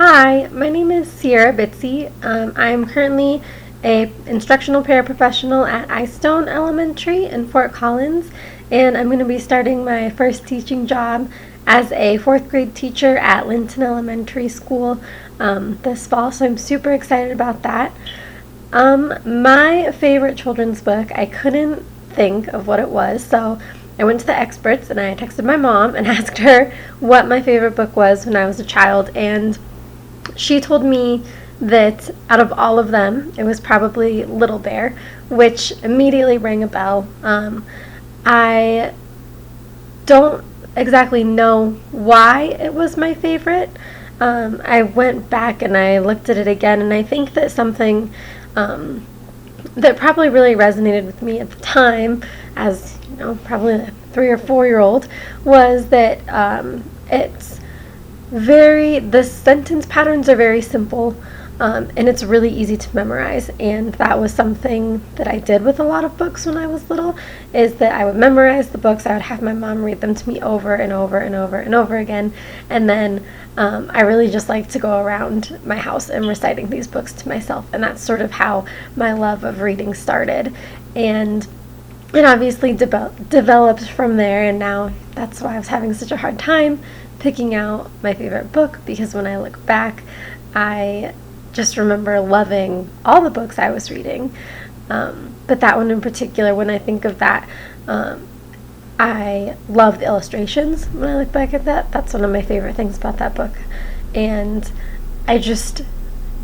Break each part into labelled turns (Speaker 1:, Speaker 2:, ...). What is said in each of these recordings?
Speaker 1: Hi, my name is Sierra Bitsy. I'm currently a instructional paraprofessional at Istone Elementary in Fort Collins, and I'm going to be starting my first teaching job as a fourth grade teacher at Linton Elementary School this fall, so I'm super excited about that. My favorite children's book, I couldn't think of what it was, so I went to the experts and I texted my mom and asked her what my favorite book was when I was a child, and she told me that out of all of them, it was probably Little Bear, which immediately rang a bell. I don't exactly know why it was my favorite. I went back and I looked at it again, and I think that something that probably really resonated with me at the time, as you know, probably a 3 or 4 year old, was that the sentence patterns are very simple, and it's really easy to memorize. And that was something that I did with a lot of books when I was little, is that I would memorize the books. I would have my mom read them to me over and over and over and over again. And then I really just like to go around my house and reciting these books to myself. And that's sort of how my love of reading started. And it obviously developed from there, and now that's why I was having such a hard time picking out my favorite book, because when I look back, I just remember loving all the books I was reading. But that one in particular, when I think of that, I love the illustrations. When I look back at that, that's one of my favorite things about that book. And I just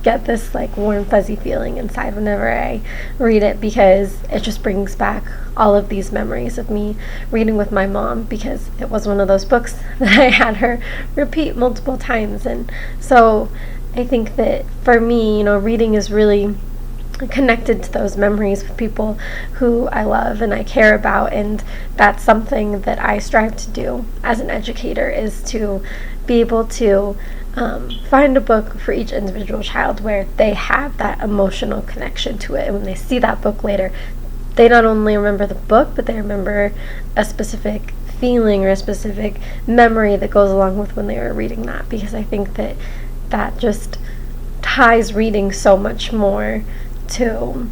Speaker 1: get this like warm fuzzy feeling inside whenever I read it, because it just brings back all of these memories of me reading with my mom, because it was one of those books that I had her repeat multiple times. And so I think that for me, reading is really connected to those memories with people who I love and I care about, and that's something that I strive to do as an educator, is to be able to find a book for each individual child where they have that emotional connection to it, and when they see that book later, they not only remember the book, but they remember a specific feeling or a specific memory that goes along with when they were reading that, because I think that just ties reading so much more to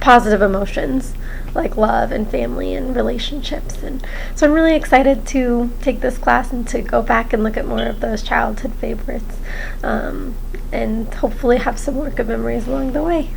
Speaker 1: positive emotions like love and family and relationships. And so I'm really excited to take this class and to go back and look at more of those childhood favorites, and hopefully have some more good memories along the way.